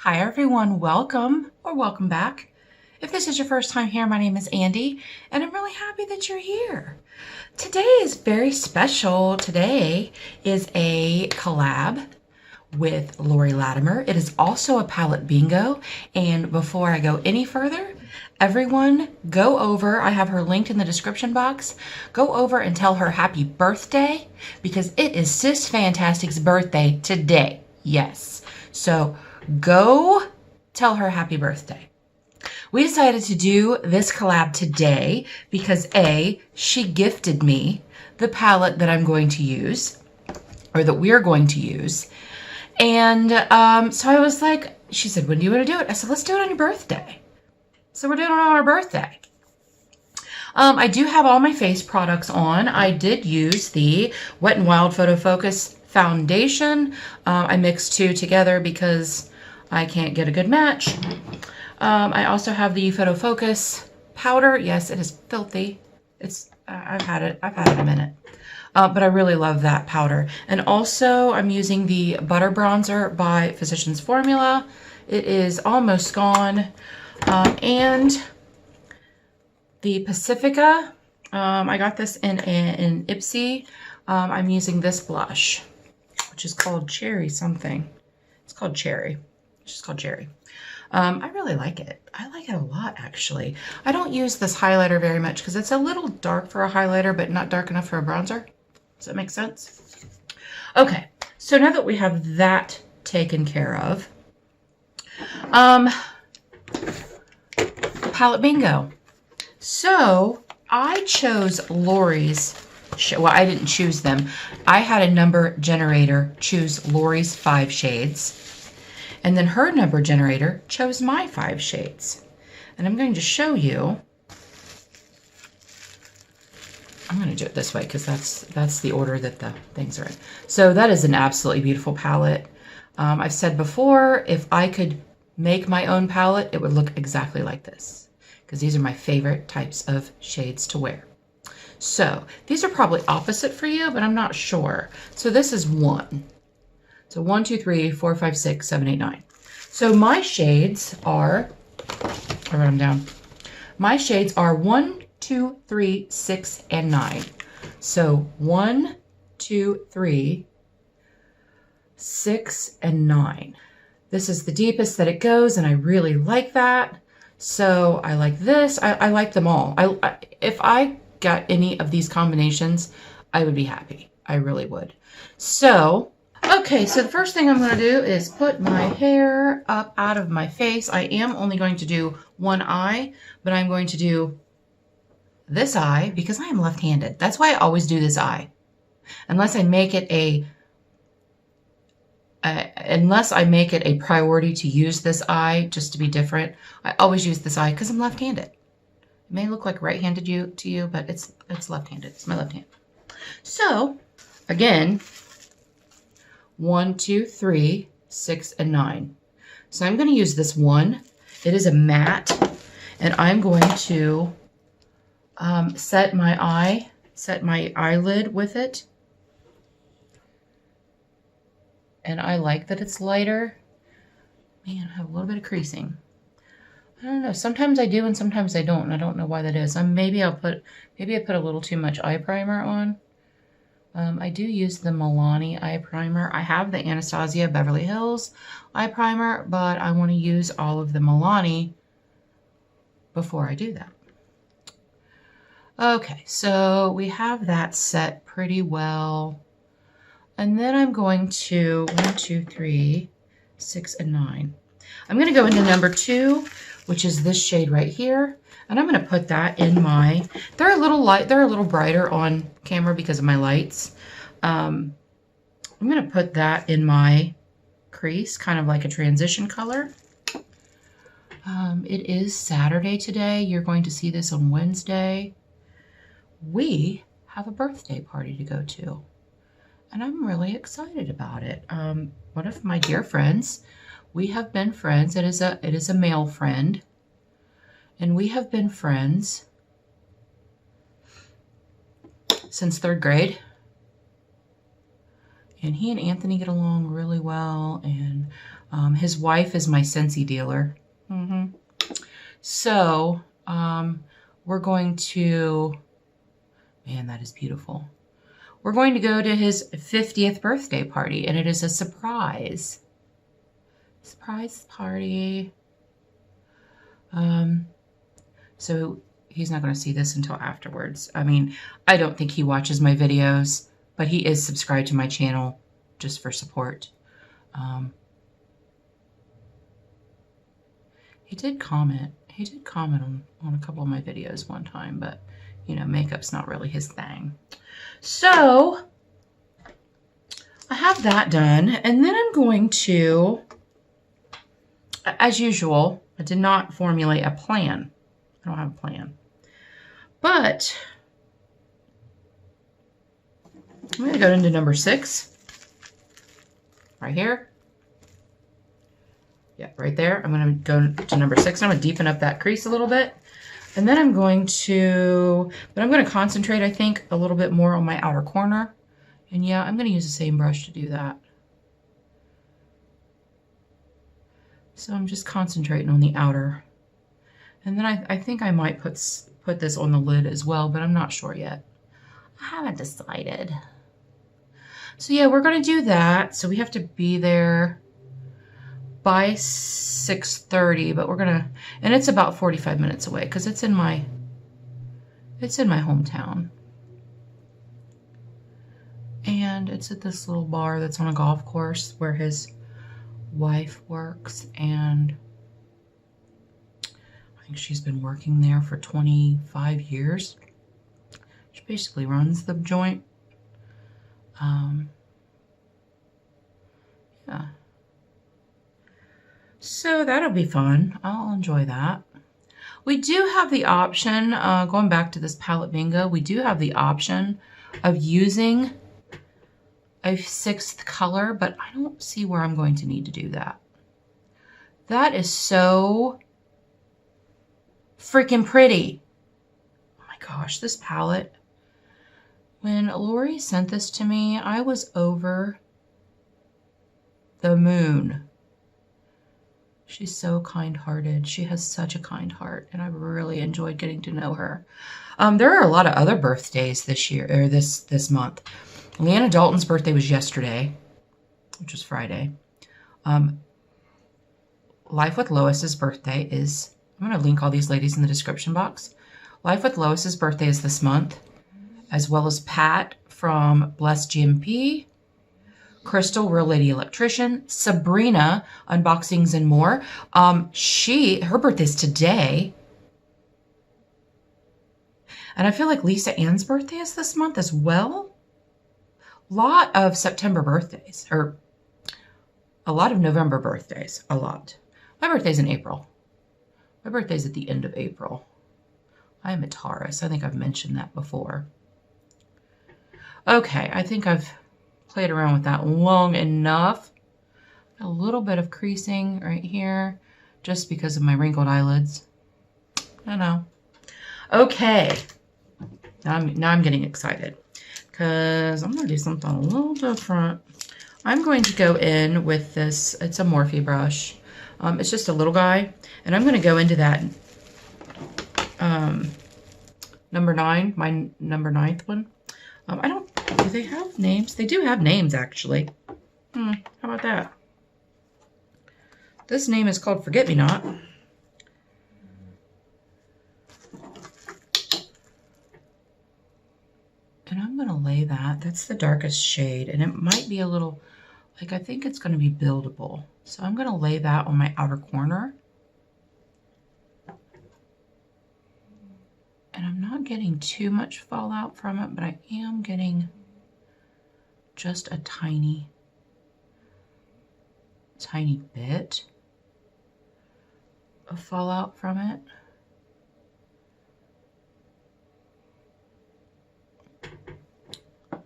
Hi everyone, welcome or welcome back. If this is your first time here, my name is Andi and I'm really happy that you're here. Today is very special. Today is a collab with Laurie Latimer. It is also a palette bingo, and before I go any further, everyone go over, I have her linked in the description box, go over and tell her happy birthday because it is Sis Fantastic's birthday today. Yes, so go tell her happy birthday. We decided to do this collab today because A, she gifted me the palette that I'm going to use, or that we're going to use. And so I was like, she said, when do you want to do it? I said, let's do it on your birthday. So we're doing it on our birthday. I do have all my face products on. I did use the Wet n Wild Photo Focus foundation. I mixed two together because I can't get a good match. I also have the Photo Focus powder. Yes, it is filthy. I've had it a minute. But I really love that powder. And also I'm using the Butter Bronzer by Physicians Formula. It is almost gone. And the Pacifica, I got this in Ipsy. I'm using this blush, which is called Cherry something. It's called Cherry. It's just called Cherry. I really like it. I like it a lot, actually. I don't use this highlighter very much because it's a little dark for a highlighter, but not dark enough for a bronzer. Does that make sense? Okay, so now that we have that taken care of, palette bingo. So I chose Laurie's, well, I didn't choose them. I had a number generator choose Laurie's 5 shades. And then her number generator chose my 5 shades. And I'm going to show you. I'm going to do it this way because that's the order that the things are in. So that is an absolutely beautiful palette. I've said before, if I could make my own palette, it would look exactly like this because these are my favorite types of shades to wear. So these are probably opposite for you, but I'm not sure. So this is 1. So 1, 2, 3, 4, 5, 6, 7, 8, 9. So my shades are, I wrote them down. My shades are 1, 2, 3, 6, and 9. So 1, 2, 3, 6, and 9. This is the deepest that it goes, and I really like that. So I like this. I like them all. If I got any of these combinations, I would be happy. I really would. So, okay, so the first thing I'm going to do is put my hair up out of my face. I am only going to do one eye, but I'm going to do this eye because I am left-handed. That's why I always do this eye. Unless I make it a priority to use this eye just to be different, I always use this eye because I'm left-handed. It may look like right-handed to you, but it's left-handed. It's my left hand. So, again, 1, 2, 3, 6, and 9. So I'm going to use this one. It is a matte, and I'm going to set my eyelid with it. And I like that it's lighter. Man, I have a little bit of creasing. I don't know. Sometimes I do and sometimes I don't. And I don't know why that is. Maybe I put a little too much eye primer on. I do use the Milani eye primer. I have the Anastasia Beverly Hills eye primer, but I want to use all of the Milani before I do that. Okay, so we have that set pretty well. And then I'm going to 1, 2, 3, 6, and 9. I'm going to go into number 2, which is this shade right here. And I'm going to put that in my, they're a little brighter on camera because of my lights. I'm going to put that in my crease, kind of like a transition color. It is Saturday today. You're going to see this on Wednesday. We have a birthday party to go to. And I'm really excited about it. One of my dear friends, we have been friends. It is a male friend. And we have been friends since 3rd grade. And he and Anthony get along really well. And His wife is my Scentsy dealer. So we're going to, man, that is beautiful. We're going to go to his 50th birthday party, and it is a surprise. Surprise party. So he's not going to see this until afterwards. I mean, I don't think he watches my videos, but he is subscribed to my channel just for support. He did comment. He did comment on a couple of my videos one time, but, you know, makeup's not really his thing. So I have that done, and then I'm going to, as usual, I did not formulate a plan. I don't have a plan. But I'm going to go into number 6. Right here. Yeah, right there. I'm going to go to number 6. I'm going to deepen up that crease a little bit. And then I'm going to concentrate, I think, a little bit more on my outer corner. And yeah, I'm going to use the same brush to do that. So I'm just concentrating on the outer. And then I think I might put this on the lid as well, but I'm not sure yet. I haven't decided. So yeah, we're going to do that. So we have to be there by 6:30, but we're going to, and it's about 45 minutes away because it's in my hometown. And it's at this little bar that's on a golf course where his wife works, and I think she's been working there for 25 years. She basically runs the joint. Yeah. So that'll be fun. I'll enjoy that. We do have the option, going back to this palette bingo, we do have the option of using a 6th color, but I don't see where I'm going to need to do that. That is so freaking pretty. Oh my gosh, this palette. When Laurie sent this to me, I was over the moon. She's so kind-hearted. She has such a kind heart, and I've really enjoyed getting to know her. There are a lot of other birthdays this year, or this month. Leanna Dalton's birthday was yesterday, which was Friday. Life with Lois's birthday is, I'm going to link all these ladies in the description box. Life with Lois's birthday is this month, as well as Pat from Blessed GMP, Crystal, Real Lady Electrician, Sabrina, Unboxings and More. Her birthday's today. And I feel like Lisa Ann's birthday is this month as well. Lot of September birthdays, or a lot of November birthdays, a lot. My birthday's in April. My birthday's at the end of April. I am a Taurus. I think I've mentioned that before. Okay, I think I've played around with that long enough. A little bit of creasing right here, just because of my wrinkled eyelids. I know. Okay, now I'm getting excited, because I'm going to do something a little different. I'm going to go in with this, it's a Morphe brush. It's just a little guy, and I'm going to go into that number 9, my number 9th one. Do they have names? They do have names, actually. How about that? This name is called Forget Me Not. And I'm going to lay that. That's the darkest shade, and it might be a little, like, I think it's going to be buildable. So I'm going to lay that on my outer corner. And I'm not getting too much fallout from it, but I am getting just a tiny bit of fallout from it.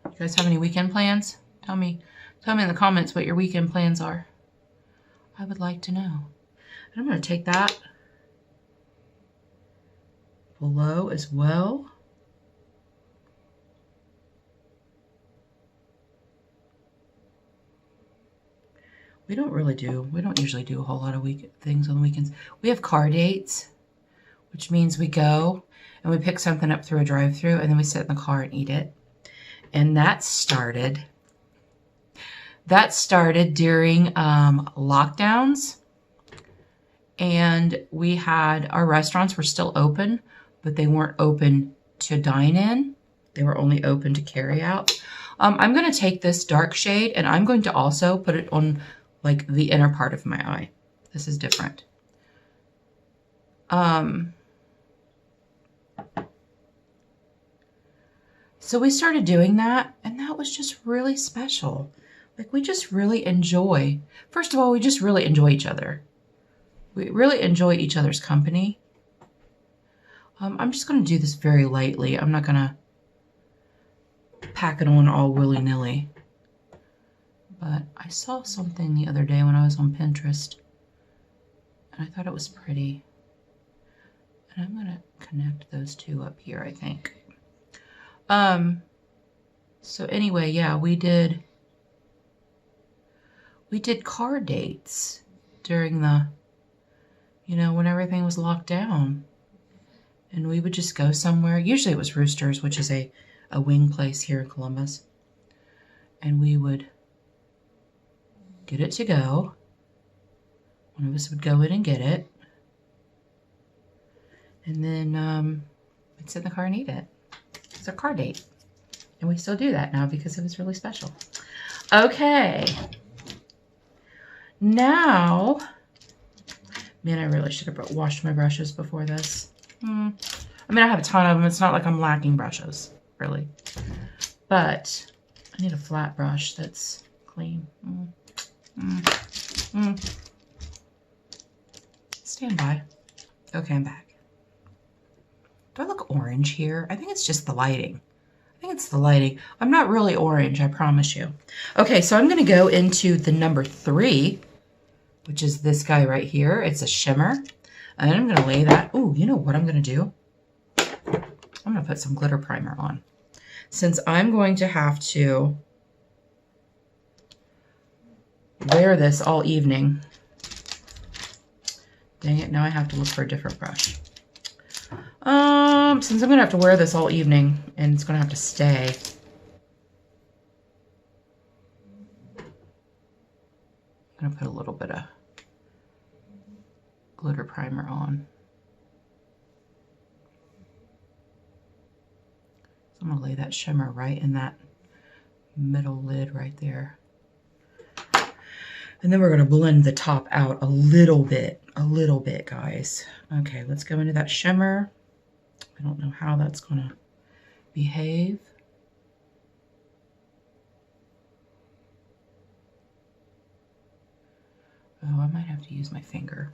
You guys have any weekend plans? Tell me in the comments what your weekend plans are. I would like to know. And I'm going to take that below as well. we don't usually do a whole lot of things on the weekends. We have car dates, which means we go and we pick something up through a drive-through and then we sit in the car and eat it. And that started during lockdowns. And we had, our restaurants were still open, but they weren't open to dine in. They were only open to carry out. I'm going to take this dark shade and I'm going to also put it on like the inner part of my eye. This is different. So we started doing that and that was just really special. Like we just really enjoy, first of all, we just really enjoy each other. We really enjoy each other's company. I'm just going to do this very lightly. I'm not going to pack it on all willy-nilly. But I saw something the other day when I was on Pinterest. And I thought it was pretty. And I'm going to connect those two up here, I think. So anyway, yeah, we did car dates during the, you know, when everything was locked down. And we would just go somewhere. Usually it was Roosters, which is a wing place here in Columbus. And we would get it to go. One of us would go in and get it. And then we'd sit in the car and eat it. It's a car date. And we still do that now because it was really special. Okay. Now, man, I really should have washed my brushes before this. I mean, I have a ton of them. It's not like I'm lacking brushes, really. But I need a flat brush that's clean. Stand by. Okay, I'm back. Do I look orange here? I think it's just the lighting. I think it's the lighting. I'm not really orange, I promise you. Okay, so I'm going to go into the number 3, which is this guy right here. It's a shimmer. And I'm going to lay that. Ooh, you know what I'm going to do? I'm going to put some glitter primer on. Since I'm going to have to wear this all evening. Dang it, now I have to look for a different brush. Since I'm going to have to wear this all evening and it's going to have to stay. I'm going to put a little bit of glitter primer on. So I'm going to lay that shimmer right in that middle lid right there. And then we're going to blend the top out a little bit, guys. Okay, let's go into that shimmer. I don't know how that's going to behave. Oh, I might have to use my finger.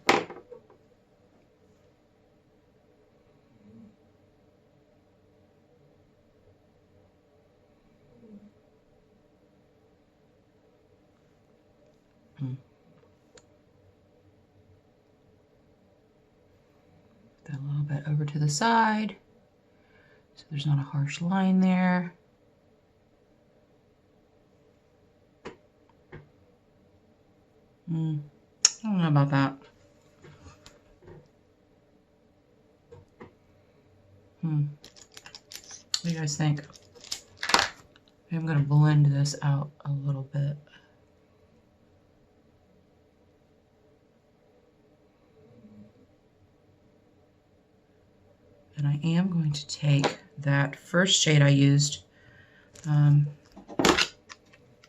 That a little bit over to the side so there's not a harsh line there. I don't know about that. What do you guys think? I'm going to blend this out a little bit. And I am going to take that first shade I used, the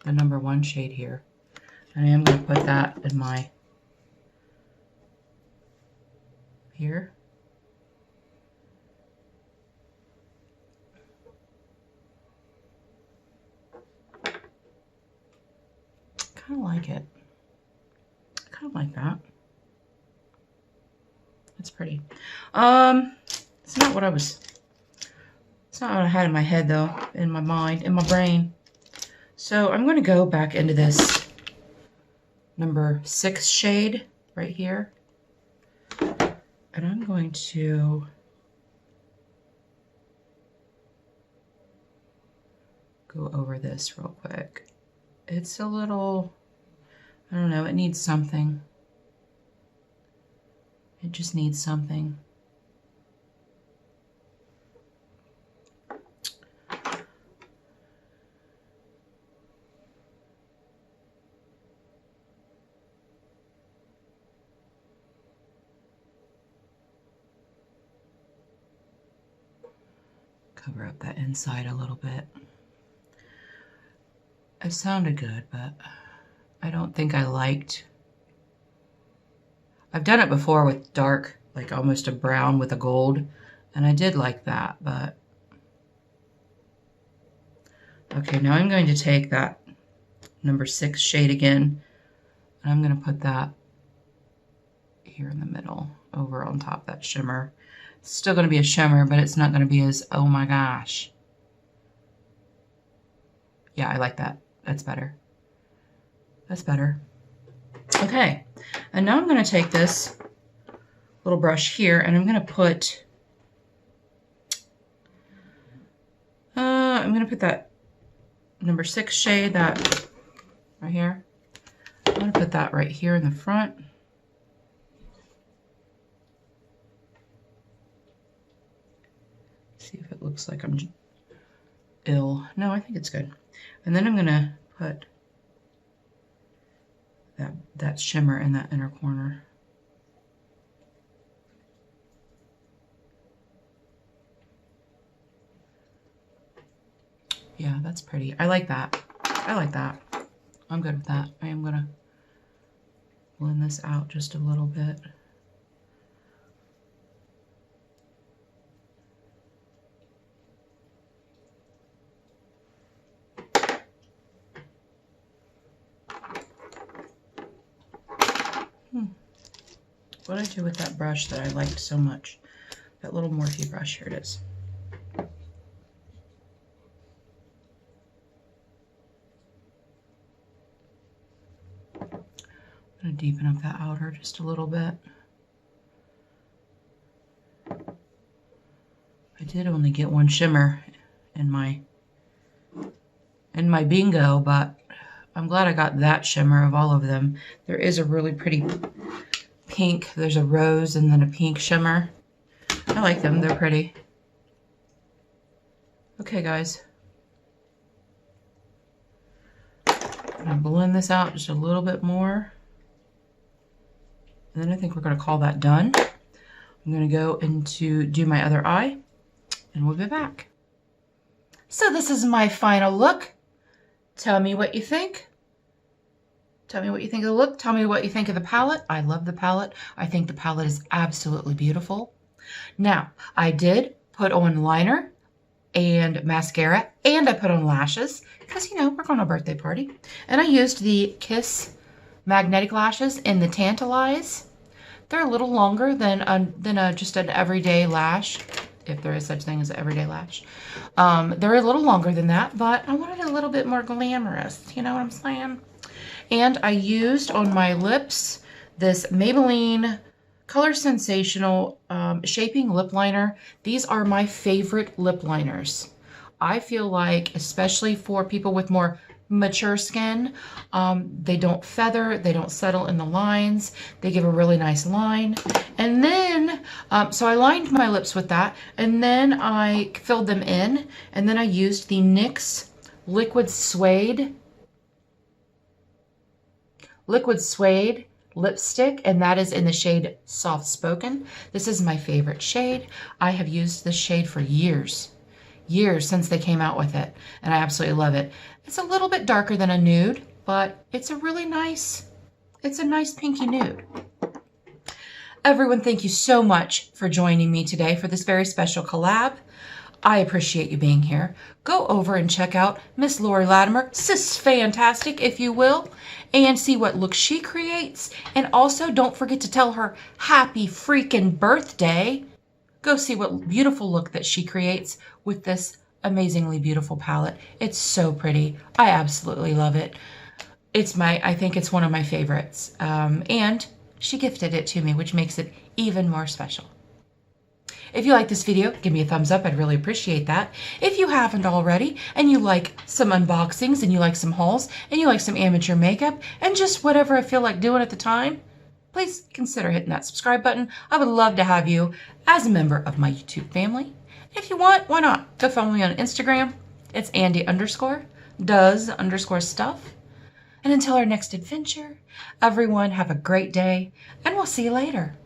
number 1 shade here, and I am going to put that in my, here. Kind of like it. Kind of like that. It's pretty. It's not what I had in my head though, in my mind, in my brain. So I'm going to go back into this number 6 shade right here. And I'm going to go over this real quick. It's a little, I don't know, it needs something. It just needs something. Cover up that inside a little bit. It sounded good, but I don't think I liked. I've done it before with dark, like almost a brown with a gold, and I did like that, but. Okay, now I'm going to take that number 6 shade again, and I'm going to put that here in the middle, over on top of that shimmer. It's still going to be a shimmer, but it's not going to be as, oh my gosh. Yeah, I like that. That's better. That's better. Okay, and now I'm going to take this little brush here, and I'm going to put, that number 6 shade, that right here. I'm going to put that right here in the front. See if it looks like I'm ill. No, I think it's good. And then I'm going to put that shimmer in that inner corner. Yeah, that's pretty. I like that. I like that. I'm good with that. I am going to blend this out just a little bit. What did I do with that brush that I liked so much? That little Morphe brush, here it is. I'm going to deepen up that outer just a little bit. I did only get one shimmer in my bingo, but I'm glad I got that shimmer of all of them. There is a really pretty pink. There's a rose and then a pink shimmer. I like them. They're pretty. Okay, guys. I'm going to blend this out just a little bit more. And then I think we're going to call that done. I'm going to go into do my other eye, and we'll be back. So this is my final look. Tell me what you think. Tell me what you think of the look. Tell me what you think of the palette. I love the palette. I think the palette is absolutely beautiful. Now, I did put on liner and mascara, and I put on lashes because, you know, we're going to a birthday party. And I used the Kiss magnetic lashes in the Tantalize. They're a little longer than just an everyday lash, if there is such thing as an everyday lash. They're a little longer than that, but I wanted a little bit more glamorous. You know what I'm saying? And I used on my lips this Maybelline Color Sensational Shaping Lip Liner. These are my favorite lip liners. I feel like, especially for people with more mature skin, they don't feather, they don't settle in the lines, they give a really nice line. And then, so I lined my lips with that, and then I filled them in, and then I used the NYX Liquid Suede lipstick, and that is in the shade Soft Spoken. This is my favorite shade. I have used this shade for years since they came out with it, and I absolutely love it. It's a little bit darker than a nude, but it's a really nice, it's a nice pinky nude. Everyone, thank you so much for joining me today for this very special collab. I appreciate you being here. Go over and check out Miss Laurie Latimer, Sis Fantastic, if you will, and see what looks she creates. And also, don't forget to tell her happy freaking birthday. Go see what beautiful look that she creates with this amazingly beautiful palette. It's so pretty. I absolutely love it. I think it's one of my favorites. And she gifted it to me, which makes it even more special. If you like this video, give me a thumbs up. I'd really appreciate that. If you haven't already and you like some unboxings and you like some hauls and you like some amateur makeup and just whatever I feel like doing at the time, please consider hitting that subscribe button. I would love to have you as a member of my YouTube family. If you want, why not? Go follow me on Instagram. It's Andi_does_stuff. And until our next adventure, everyone have a great day and we'll see you later.